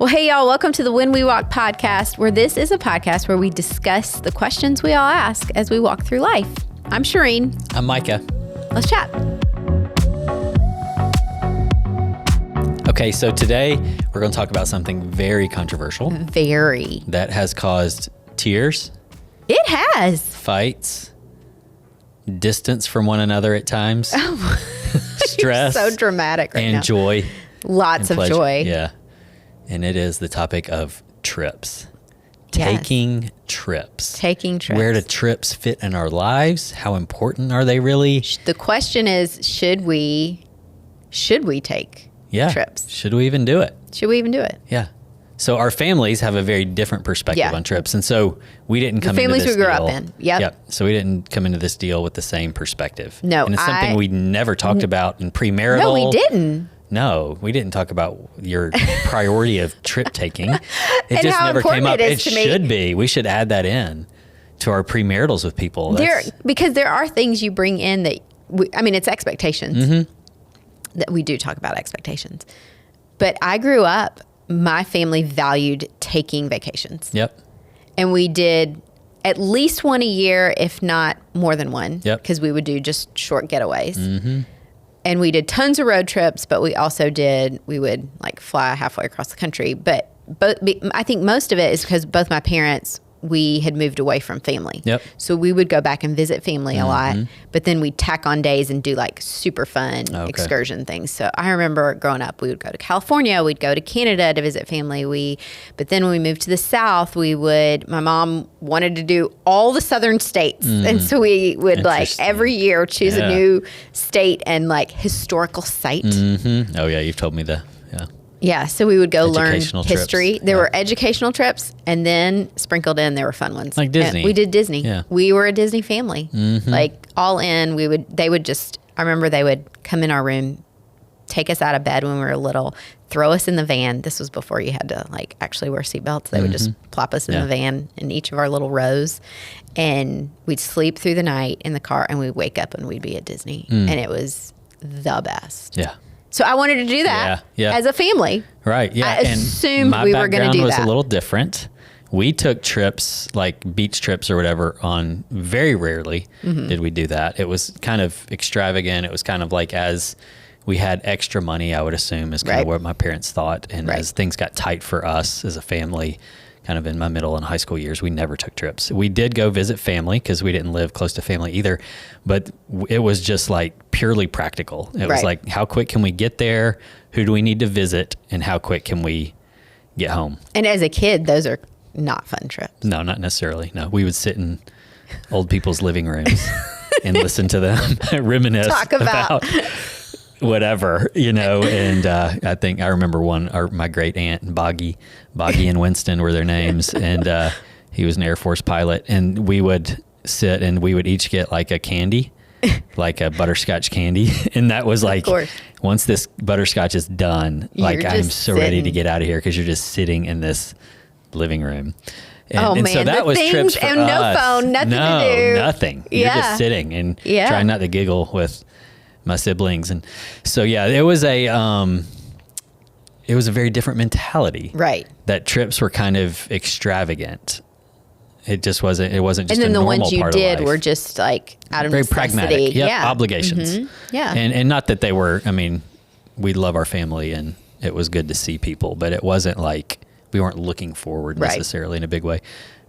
Well, hey, y'all, welcome to the When We Walk podcast, where this is a podcast where we discuss the questions we all ask as we walk through life. I'm Shireen. I'm Micah. Let's chat. Okay, so today we're going to talk about something very controversial. Very. That has caused tears. It has. Fights. Distance from one another at times. Oh, stress. So dramatic right now. And joy. Lots of pleasure. joy. Yeah. And it is the topic of trips. Yes. Taking trips. Taking trips. Where do trips fit in our lives? How important are they really? The question is, should we take trips? Should we even do it? Should we even do it? Yeah. So our families have a very different perspective on trips. And so we didn't come into this deal. The families we grew up in. Yep. So we didn't come into this deal with the same perspective. No. And it's something we never talked about in premarital. No, we didn't. No, we didn't talk about your priority of trip taking. It and just how never came up. It should be. We should add that in to our premaritals with people. Because there are things you bring in that, it's expectations. That we do talk about expectations. But I grew up, my family valued taking vacations. Yep. And we did at least one a year, if not more than one. Yep. Because we would do just short getaways. Mm-hmm. And we did tons of road trips, but we would like fly halfway across the country. But I think most of it is because both my parents, we had moved away from family. Yep. So we would go back and visit family a lot, but then we'd tack on days and do like super fun excursion things. So I remember growing up, we would go to California, we'd go to Canada to visit family. But then when we moved to the South, my mom wanted to do all the southern states. And so we would like every year choose a new state and like historical site. Mm-hmm. Oh yeah, you've told me that. Yeah. Yeah, so we would go learn history. Trips. There were educational trips, and then sprinkled in, there were fun ones. Like Disney. And we did Disney. Yeah. We were a Disney family. Mm-hmm. Like all in, I remember they would come in our room, take us out of bed when we were little, throw us in the van. This was before you had to like actually wear seatbelts. They would just plop us in the van in each of our little rows, and we'd sleep through the night in the car, and we'd wake up and we'd be at Disney. And it was the best. Yeah. So I wanted to do that as a family. Right, yeah. I assumed we were going to do that. My background was a little different. We took trips, like beach trips or whatever, on very rarely did we do that. It was kind of extravagant. It was kind of like as we had extra money, I would assume, is kind of what my parents thought. And as things got tight for us as a family, kind of in my middle and high school years, we never took trips. We did go visit family because we didn't live close to family either, but it was just like purely practical. It was like, how quick can we get there? Who do we need to visit? And how quick can we get home? And as a kid, those are not fun trips. No, not necessarily. No, we would sit in old people's living rooms and listen to them reminisce about whatever, and I think I remember my great aunt, Boggy and Winston were their names, and he was an Air Force pilot, and we would sit and we would each get like a candy, like a butterscotch candy, and that was like, once this butterscotch is done, like I'm so ready to get out of here because you're just sitting in this living room. And so that was trips for and us. No phone, nothing to do. Nothing. You're just sitting and trying not to giggle with my siblings. And so, it was a very different mentality. Right. That trips were kind of extravagant. It wasn't just a normal part of life. And then the ones you did were just like out of necessity. Very pragmatic. Obligations. Mm-hmm. Yeah. And not that they were, we love our family and it was good to see people, but it wasn't like we weren't looking forward necessarily in a big way.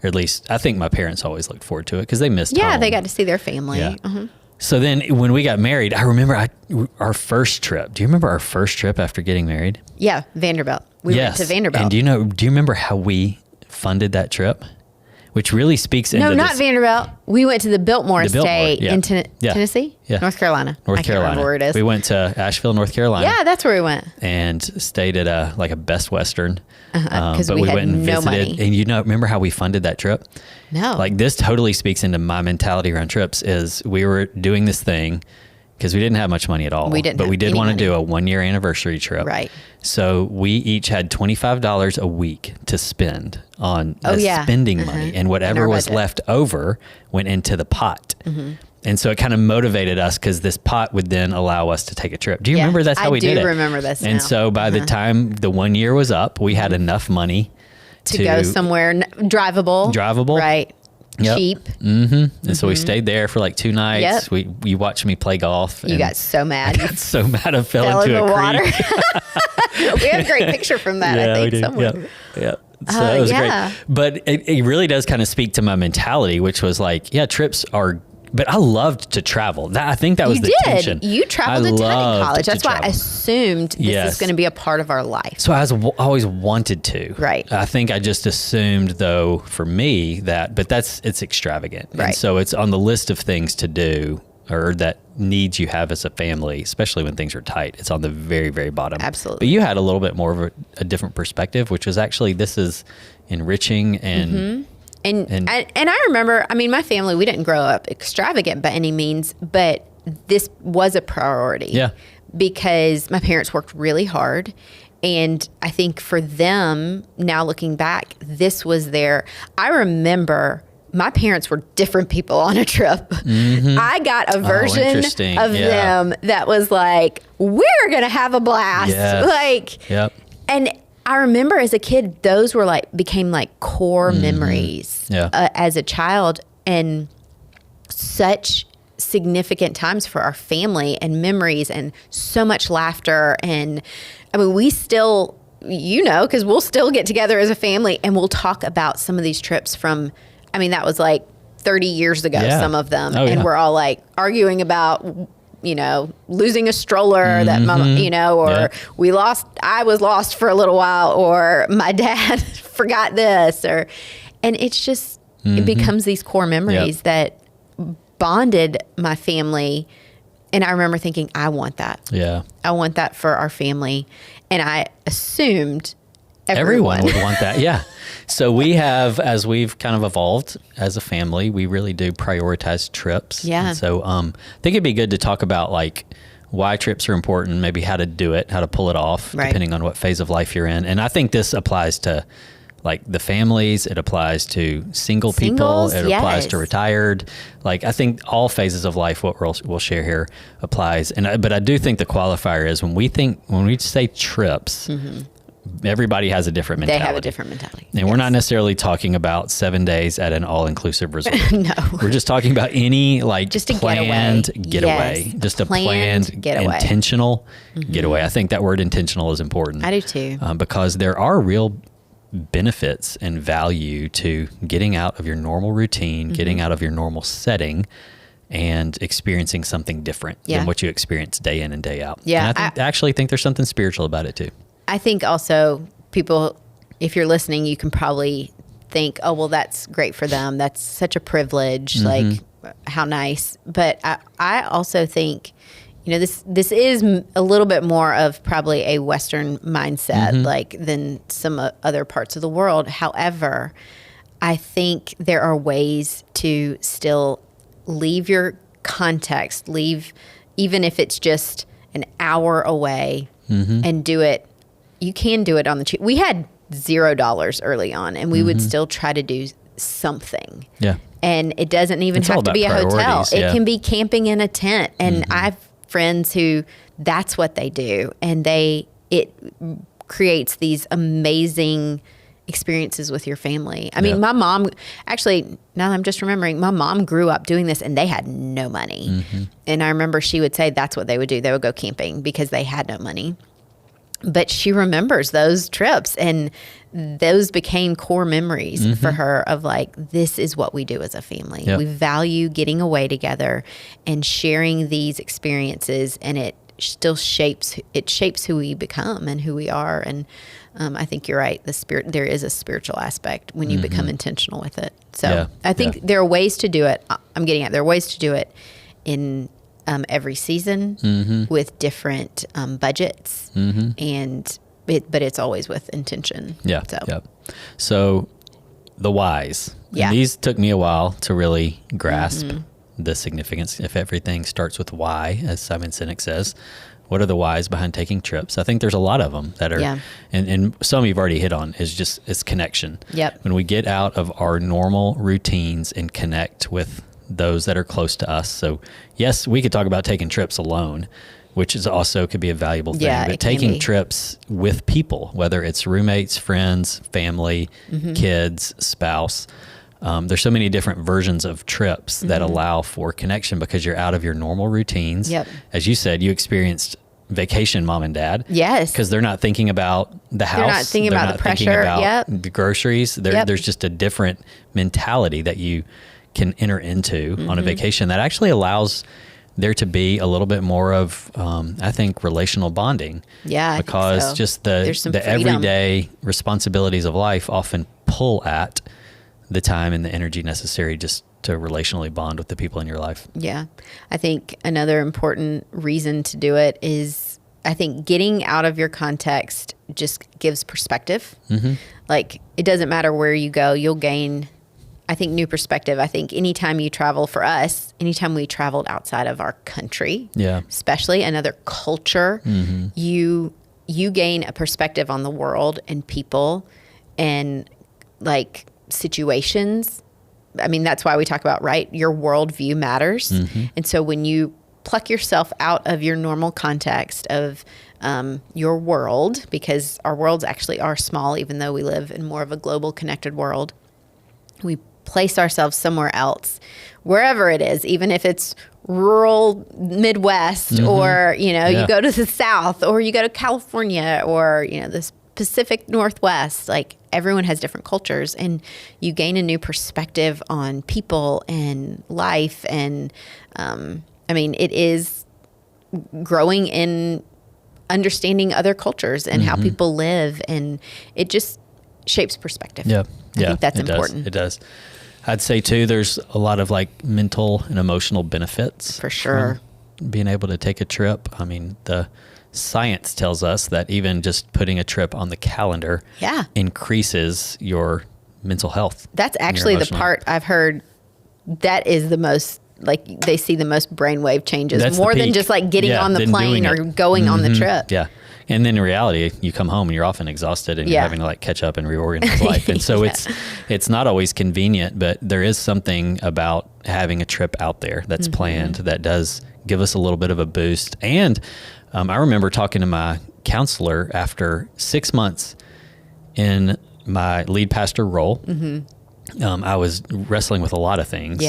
Or at least I think my parents always looked forward to it because they missed home. They got to see their family. Yeah. Uh-huh. So then when we got married, I remember our first trip. Do you remember our first trip after getting married? Yeah, Vanderbilt. We went to Vanderbilt. And do you remember how we funded that trip? Which really speaks into not Vanderbilt. We went to the Biltmore Estate in Tennessee? Yeah. North Carolina. North I Carolina. Can't remember where it is. We went to Asheville, North Carolina. Yeah, that's where we went. And stayed at a Best Western. Because we went and visited. Money. And remember how we funded that trip? No. Like this totally speaks into my mentality around trips is we were doing this thing because we didn't have much money at all. We didn't. But we did want to do a 1-year anniversary trip. Right. So we each had $25 a week to spend on spending money, and whatever was left over went into the pot. Mm-hmm. And so it kind of motivated us because this pot would then allow us to take a trip. Do you remember that's how we did it? I do remember this now. And so by the time the 1 year was up, we had enough money to go somewhere drivable. Right. Yep. Cheap. Mm-hmm. And so we stayed there for like 2 nights. Yep. You watched me play golf. You got so mad. I got so mad I fell into a water. creek. We have a great picture from that, I think, somewhere. Yeah. So it was great. But it really does kind of speak to my mentality, which was like, yeah, trips are, but I loved to travel. I think that was the tension. You traveled a ton in college. That's why I assumed this is going to be a part of our life. So I always wanted to. Right. I think I just assumed, though, for me but it's extravagant. Right. And so it's on the list of things to do, or that needs you have as a family, especially when things are tight. It's on the very, very bottom. Absolutely. But you had a little bit more of a different perspective, which was actually, this is enriching and And I remember, I mean, my family, we didn't grow up extravagant by any means, but this was a priority. Yeah. Because my parents worked really hard. And I think for them, now looking back, this was I remember my parents were different people on a trip. Mm-hmm. I got a version of them that was like, we're going to have a blast. Yes. And I remember as a kid, those were became core memories as a child, and such significant times for our family and memories, and so much laughter. And I mean, we still, because we'll still get together as a family and we'll talk about some of these trips from, I mean, that was 30 years ago, some of them. And we're all arguing about, losing a stroller that mom, or I was lost for a little while, or my dad forgot this, and it's just, it becomes these core memories that bonded my family. And I remember thinking, I want that. Yeah. I want that for our family. And I assumed everyone would want that. Yeah. So we have, as we've kind of evolved as a family, we really do prioritize trips. Yeah. And so I think it'd be good to talk about why trips are important, maybe how to do it, how to pull it off, depending on what phase of life you're in. And I think this applies to the families, it applies to single people, it applies to retired. I think all phases of life, what we'll share here applies. But I do think the qualifier is when we say trips, everybody has a different mentality. They have a different mentality. And we're not necessarily talking about 7 days at an all-inclusive resort. No. We're just talking about any just a planned getaway. Yes. Just a planned getaway. Intentional getaway. I think that word intentional is important. I do too. Because there are real benefits and value to getting out of your normal routine, getting out of your normal setting, and experiencing something different than what you experience day in and day out. Yeah. And I actually think there's something spiritual about it too. I think also people, if you're listening, you can probably think, oh, well, that's great for them. That's such a privilege. How nice. But I also think, this is a little bit more of probably a Western mindset, than some other parts of the world. However, I think there are ways to still leave your context, even if it's just an hour away, and do it. You can do it on the cheap. We had $0 early on, and we would still try to do something. Yeah. And it doesn't even have to be a hotel. It can be camping in a tent. And I've friends who that's what they do, and it creates these amazing experiences with your family. I mean, my mom, actually, now I'm just remembering, my mom grew up doing this and they had no money. And I remember she would say that's what they would do. They would go camping because they had no money. But she remembers those trips, and those became core memories for her of this is what we do as a family. We value getting away together and sharing these experiences, and it still shapes who we become and who we are. And I think you're right. There is a spiritual aspect when you become intentional with it. So I think there are ways to do it. There are ways to do it in every season with different budgets, but it's always with intention. Yeah. So the whys. Yeah. And these took me a while to really grasp the significance. If everything starts with why, as Simon Sinek says, what are the whys behind taking trips? I think there's a lot of them that are, and some you've already hit on, is connection. Yep. When we get out of our normal routines and connect with those that are close to us. So yes, we could talk about taking trips alone, which is also could be a valuable thing, but taking trips with people, whether it's roommates, friends, family, kids, spouse, there's so many different versions of trips that allow for connection because you're out of your normal routines. Yep. As you said, you experienced vacation mom and dad. Yes. Because they're not thinking about the house. They're not thinking about the pressure. About the groceries. There's just a different mentality that you can enter into on a vacation that actually allows there to be a little bit more of, I think, relational bonding. Yeah, because just the everyday responsibilities of life often pull at the time and the energy necessary just to relationally bond with the people in your life. Yeah. I think another important reason to do it is, I think, getting out of your context just gives perspective. Like, it doesn't matter where you go, you'll gain, I think, new perspective. I think anytime you travel, for us, anytime we traveled outside of our country, especially another culture, you gain a perspective on the world and people and like situations. I mean, that's why we talk about, right, your worldview matters. And so when you pluck yourself out of your normal context of your world, because our worlds actually are small, even though we live in more of a global connected world, we place ourselves somewhere else, wherever it is, even if it's rural Midwest or, you know, you go to the South or you go to California or, you know, the Pacific Northwest, like everyone has different cultures and you gain a new perspective on people and life. And, I mean, it is growing in understanding other cultures and how people live, and it just shapes perspective. I think that's important. It does. I'd say too, there's a lot of like mental and emotional benefits. For sure. Being able to take a trip. I mean, the science tells us that even just putting a trip on the calendar increases your mental health. That's actually the part I've heard that is the most, like, they see the most brainwave changes. That's more than just like getting on the plane or going on the trip. Yeah. And then in reality, you come home and you're often exhausted and you're having to like catch up and reorganize life. And so it's not always convenient, but there is something about having a trip out there that's planned that does give us a little bit of a boost. And I remember talking to my counselor after 6 months in my lead pastor role. I was wrestling with a lot of things.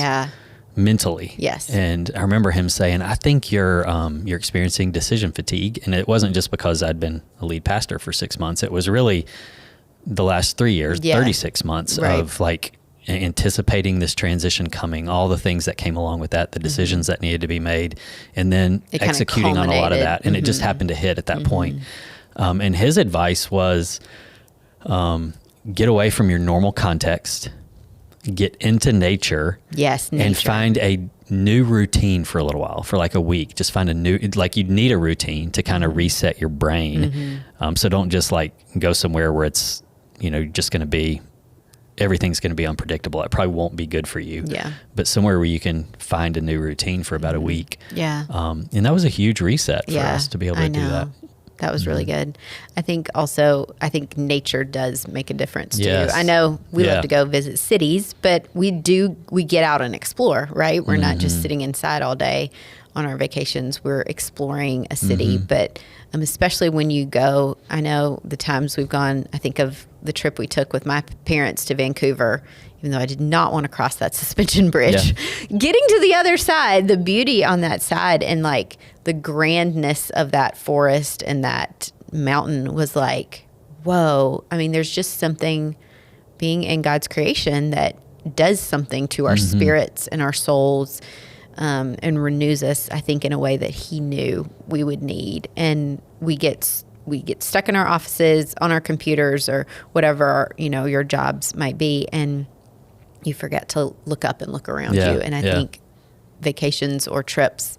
Mentally. Yes. And I remember him saying, I think you're experiencing decision fatigue. And it wasn't just because I'd been a lead pastor for 6 months. It was really the last 3 years, 36 months of like anticipating this transition coming, all the things that came along with that, the decisions that needed to be made, and then executing on a lot of that. And it just happened to hit at that point. And his advice was, get away from your normal context, get into nature, and find a new routine for a little while, for like a week. Just find a new, like you need a routine to kind of reset your brain. So don't just like go somewhere where it's, you know, just going to be, everything's going to be unpredictable. It probably won't be good for you. But somewhere where you can find a new routine for about a week. And that was a huge reset for us to be able to do that. That was really good. I think nature does make a difference too. I know we love to go visit cities, but we get out and explore, right? We're not just sitting inside all day on our vacations. We're exploring a city, but especially when you go, I know the times we've gone, I think of the trip we took with my parents to Vancouver, even though I did not want to cross that suspension bridge. Getting to the other side, the beauty on that side and like the grandness of that forest and that mountain was like, whoa. I mean, there's just something being in God's creation that does something to our spirits and our souls, and renews us, I think, in a way that He knew we would need. And we get stuck in our offices, on our computers, or whatever our, your jobs might be, and you forget to look up and look around you. And I think vacations or trips,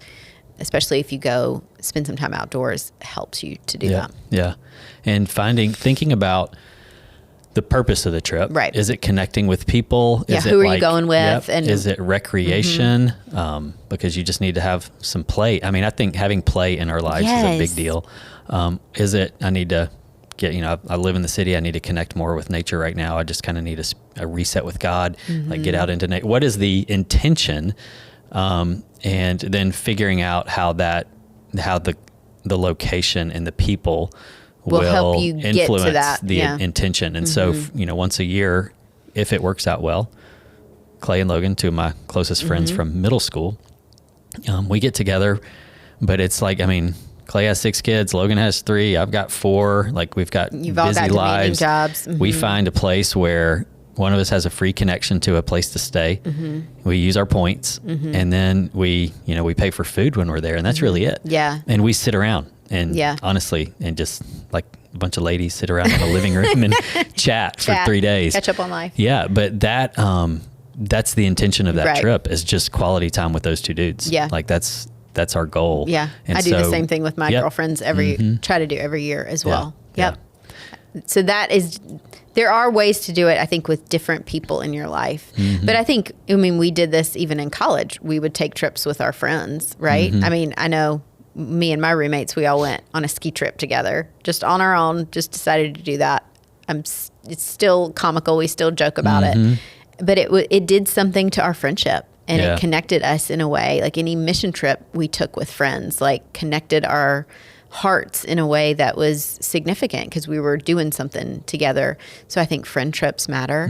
especially if you go spend some time outdoors, helps you to do that. Yeah. And thinking about the purpose of the trip. Right. Is it connecting with people? Who are you going with? And is it recreation? Because you just need to have some play. I mean, I think having play in our lives is a big deal. Is it, I need to get, I live in the city. I need to connect more with nature right now. I just kind of need a reset with God, like get out into nature. What is the intention? And then figuring out how the location and the people will help you influence get to that. The intention. And so, once a year, if it works out well, Clay and Logan, two of my closest friends from middle school, we get together, but it's like, Clay has 6 kids, Logan has 3, I've got 4, like we've got busy lives. Jobs. We find a place where one of us has a free connection to a place to stay. We use our points, and then we pay for food when we're there, and that's really it. Yeah. And we sit around and honestly, and just like a bunch of ladies sit around in the living room and chat for 3 days. Catch up on life. Yeah. But that's the intention of that trip, is just quality time with those 2 dudes. Yeah. Like that's our goal. Yeah. And I do the same thing with my girlfriends try to do every year as well. Yep. Yeah. So there are ways to do it, I think, with different people in your life. But I think, we did this even in college. We would take trips with our friends, right? I know me and my roommates, we all went on a ski trip together, just on our own, just decided to do that. It's still comical. We still joke about it. But it did something to our friendship, and it connected us in a way. Like any mission trip we took with friends, like connected our hearts in a way that was significant because we were doing something together. So I think friend trips matter,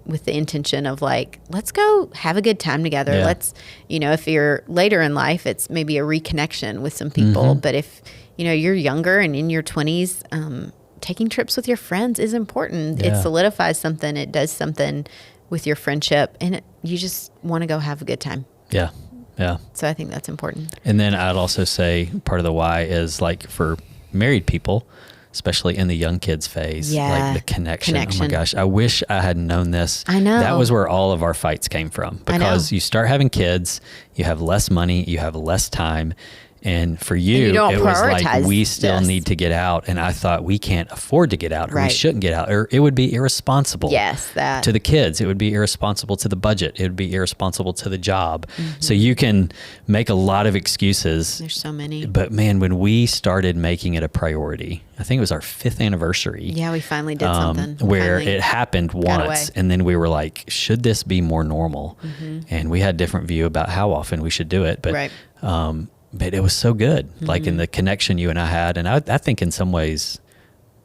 with the intention of like, let's go have a good time together. Yeah. Let's, if you're later in life, it's maybe a reconnection with some people. But if, you're younger and in your 20s, taking trips with your friends is important. Yeah. It solidifies something. It does something with your friendship, and you just want to go have a good time. Yeah. Yeah. So I think that's important. And then I'd also say part of the why is like for married people, especially in the young kids phase, like the connection. Oh my gosh, I wish I had known this. I know. That was where all of our fights came from, because you start having kids, you have less money, you have less time. And for you, it was like, we still need to get out. And I thought, we can't afford to get out, or we shouldn't get out, or it would be irresponsible to the kids. It would be irresponsible to the budget. It would be irresponsible to the job. So you can make a lot of excuses. There's so many. But man, when we started making it a priority, I think it was our 5th anniversary. Yeah, we finally did something. Where it happened once. And then we were like, should this be more normal? And we had a different view about how often we should do it. But but it was so good, like in the connection you and I had. And I think in some ways,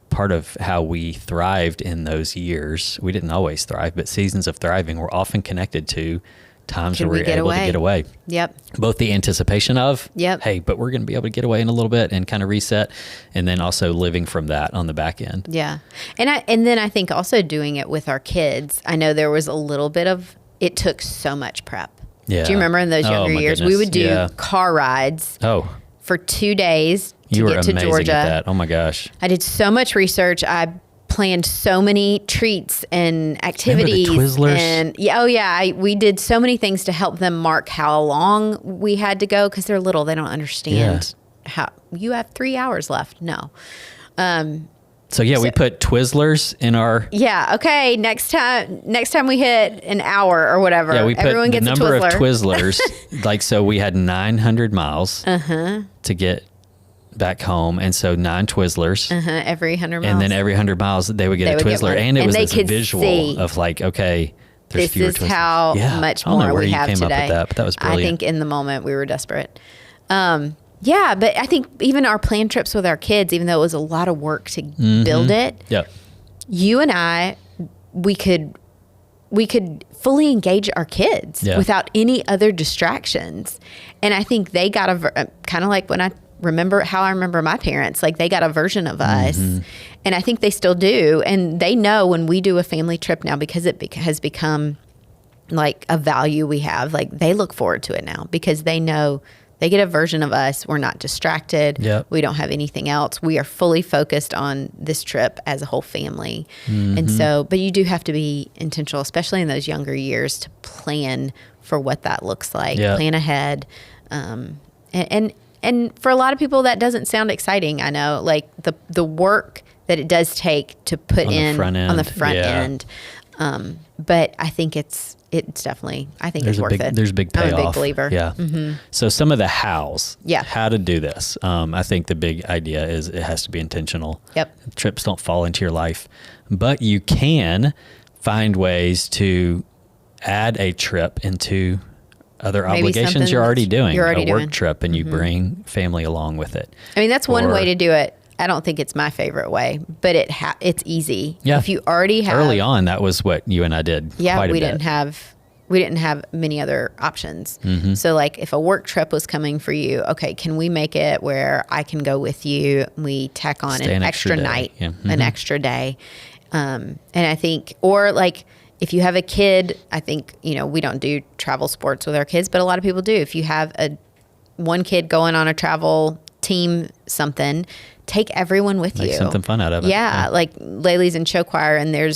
part of how we thrived in those years, we didn't always thrive, but seasons of thriving were often connected to times where we were able to get away. Yep. Both the anticipation of, hey, but we're going to be able to get away in a little bit and kind of reset. And then also living from that on the back end. Yeah. And then I think also doing it with our kids. I know there was a little bit of, it took so much prep. Yeah. Do you remember in those younger years, we would do car rides for 2 days to get to Georgia. At that. Oh my gosh. I did so much research. I planned so many treats and activities. Remember the Twizzlers? And we did so many things to help them mark how long we had to go, because they're little. They don't understand how you have 3 hours left. No. So we put Twizzlers in our... Yeah, okay, next time we hit an hour or whatever, we put everyone gets a number of Twizzlers. Like, so we had 900 miles to get back home, and so 9 Twizzlers. Every 100 miles. And then every 100 miles, they would get a Twizzler. And it was this visual of like, okay, there's fewer Twizzlers. This is how much more we have today. I don't know where you came up with that, but that was brilliant. I think in the moment we were desperate. Yeah, but I think even our planned trips with our kids, even though it was a lot of work to build it, you and I, we could fully engage our kids without any other distractions. And I think they got kind of like when I remember my parents, like they got a version of us. And I think they still do. And they know when we do a family trip now, because it has become like a value we have, like they look forward to it now because they know they get a version of us. We're not distracted. Yep. We don't have anything else. We are fully focused on this trip as a whole family. And so, but you do have to be intentional, especially in those younger years, to plan for what that looks like, plan ahead. And for a lot of people, that doesn't sound exciting. I know, like the work that it does take to put on the front end. But I think it's definitely, it's worth it. There's a big payoff. I'm a big believer. Yeah. So some of the hows, Yeah. how to do this. I think the big idea is it has to be intentional. Yep. Trips don't fall into your life, but you can find ways to add a trip into other obligations you're already doing. A work trip, and you bring family along with it. I mean, that's one way to do it. I don't think it's my favorite way, but it's easy. Yeah. If you already have, early on, that was what you and I did. Yeah, quite a we bit. didn't have many other options. So like if a work trip was coming for you, okay, can we make it where I can go with you? We tack on an extra night, an extra day. And I think, or like if you have a kid, I think, we don't do travel sports with our kids, but a lot of people do. If you have one kid going on a travel team something, take everyone with you. Make something fun out of it. Yeah, like Laylee's in show choir, and there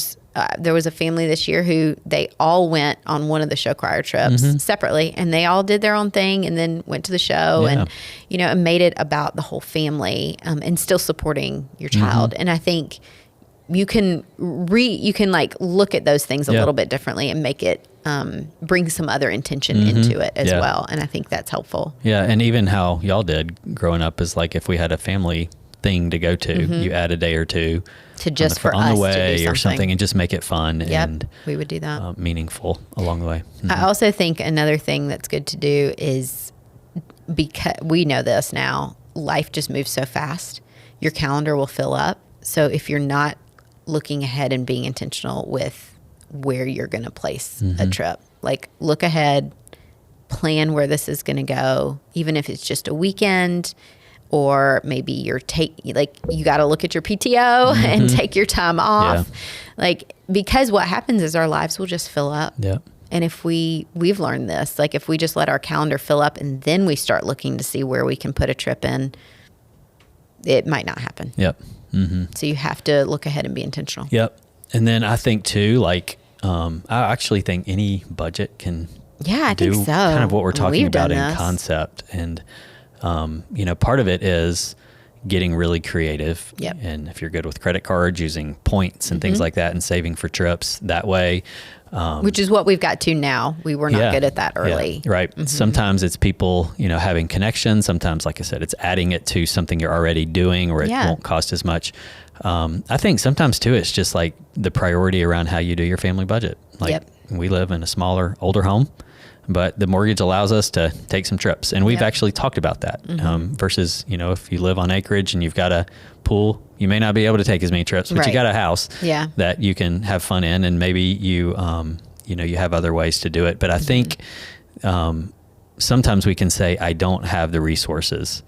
was a family this year who they all went on one of the show choir trips separately, and they all did their own thing and then went to the show and and made it about the whole family, and still supporting your child. And I think you can like look at those things a little bit differently and make it bring some other intention into it as well. And I think that's helpful. Yeah. And even how y'all did growing up is like, if we had a family thing to go to, you add a day or two to just for us on the way to do or something, and just make it fun and we would do that meaningful along the way. I also think another thing that's good to do is, because we know this now, life just moves so fast, your calendar will fill up. So if you're not looking ahead and being intentional with where you're going to place a trip, like look ahead, plan where this is going to go, even if it's just a weekend, or maybe you got to look at your PTO and take your time off. Like, because what happens is our lives will just fill up. Yeah. And if we've learned this, like if we just let our calendar fill up and then we start looking to see where we can put a trip in, it might not happen. Yep. So you have to look ahead and be intentional. Yep. And then I think too, like, I actually think any budget can think so. Kind of what we're talking about in this concept. And, part of it is getting really creative. Yep. And if you're good with credit cards, using points and things like that, and saving for trips that way. Which is what we've got to now. We were not good at that early. Yeah, right. Sometimes it's people, having connections. Sometimes, like I said, it's adding it to something you're already doing, or it won't cost as much. I think sometimes too, it's just like the priority around how you do your family budget. Like we live in a smaller, older home, but the mortgage allows us to take some trips. And we've actually talked about that versus, if you live on acreage and you've got a pool, you may not be able to take as many trips, but you got a house that you can have fun in, and maybe you have other ways to do it. But I think sometimes we can say, I don't have the resources.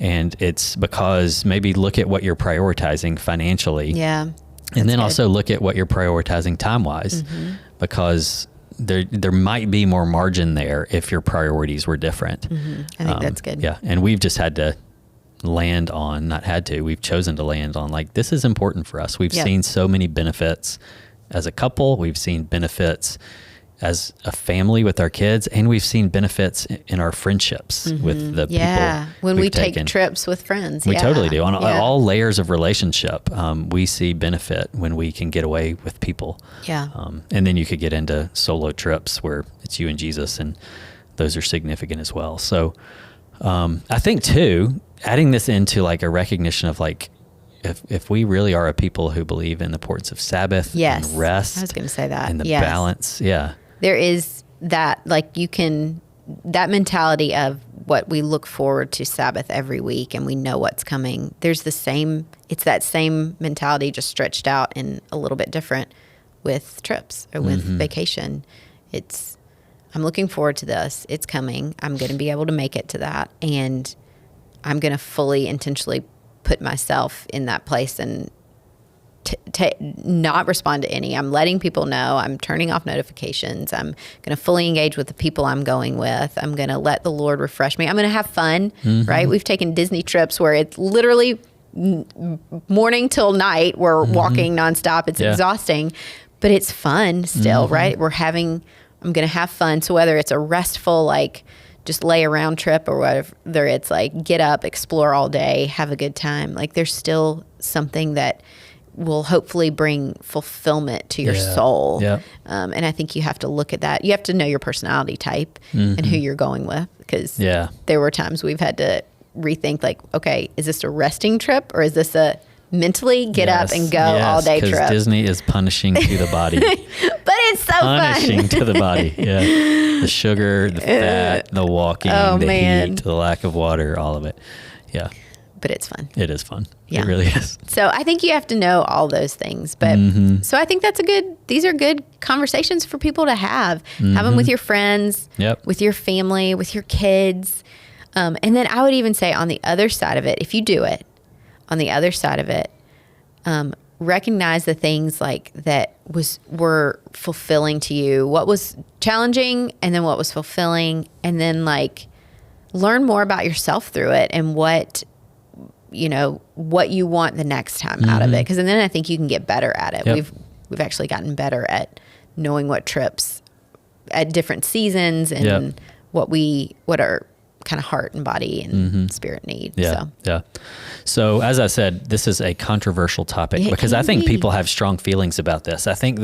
And it's because maybe look at what you're prioritizing financially. Yeah. And then also look at what you're prioritizing time-wise, because there might be more margin there if your priorities were different. I think that's good. Yeah. And we've just had to we've chosen to land on, like, this is important for us. We've seen so many benefits as a couple. We've seen benefits as a family with our kids, and we've seen benefits in our friendships with the people. When we take trips with friends. We totally do. On all layers of relationship, we see benefit when we can get away with people. Yeah. And then you could get into solo trips where it's you and Jesus, and those are significant as well. So I think too, adding this into like a recognition of like, if we really are a people who believe in the importance of Sabbath and rest, I was going to say that, and the balance. Yeah. There is that, like, that mentality of what we look forward to Sabbath every week, and we know what's coming. It's that same mentality, just stretched out and a little bit different with trips or with vacation. I'm looking forward to this. It's coming. I'm going to be able to make it to that. And I'm going to fully intentionally put myself in that place and not respond to any. I'm letting people know. I'm turning off notifications. I'm going to fully engage with the people I'm going with. I'm going to let the Lord refresh me. I'm going to have fun, right? We've taken Disney trips where it's literally morning till night. We're walking nonstop. It's exhausting, but it's fun still, right? I'm going to have fun. So whether it's a restful, like, just lay around trip or whether it's like get up, explore all day, have a good time. Like there's still something that will hopefully bring fulfillment to your soul. Yeah. And I think you have to look at that. You have to know your personality type and who you're going with, because there were times we've had to rethink like, okay, is this a resting trip or is this a mentally get up and go all day trip? Because Disney is punishing to the body. But it's so punishing fun. to the body. Yeah. The sugar, the fat, the walking, the heat, the lack of water, all of it. Yeah. But it's fun. It is fun. Yeah. It really is. So I think you have to know all those things. But so I think these are good conversations for people to have. Have them with your friends, with your family, with your kids. And then I would even say on the other side of it, if you do it, on the other side of it, recognize the things like that were fulfilling to you, what was challenging and then what was fulfilling, and then like learn more about yourself through it and what you want the next time out of it. Because then I think you can get better at it. We've actually gotten better at knowing what trips at different seasons and what our kind of heart and body and spirit need. So as I said, this is a controversial topic because I think people have strong feelings about this. I think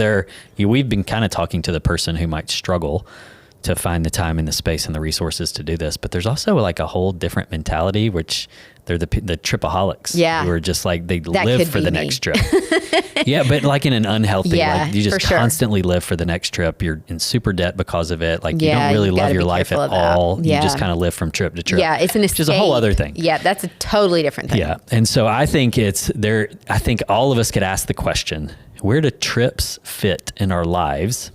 we've been kind of talking to the person who might struggle to find the time and the space and the resources to do this, but there's also like a whole different mentality, which they're the tripaholics who are just like, they live for the next trip. But like in an unhealthy, like you just constantly live for the next trip. You're in super debt because of it. Like you don't really love your life at all. You just kind of live from trip to trip. Yeah, it's an escape. Which is a whole other thing. Yeah, that's a totally different thing. Yeah, and so I think I think all of us could ask the question, where do trips fit in our lives?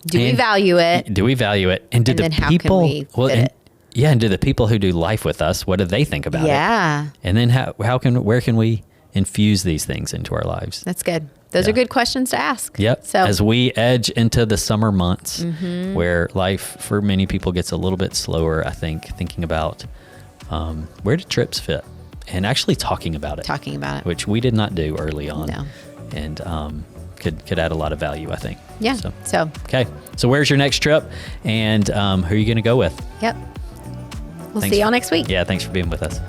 Do we value it? And then how can we fit it? Yeah, and do the people who do life with us, what do they think about it? Yeah. And then where can we infuse these things into our lives? That's good. Those are good questions to ask. Yep. So as we edge into the summer months where life for many people gets a little bit slower, I think thinking about where do trips fit and actually talking about it. Which we did not do early on. No. And could add a lot of value, I think. Yeah. So okay. So where's your next trip and who are you going to go with? Yep. We'll see y'all next week. Yeah. Thanks for being with us.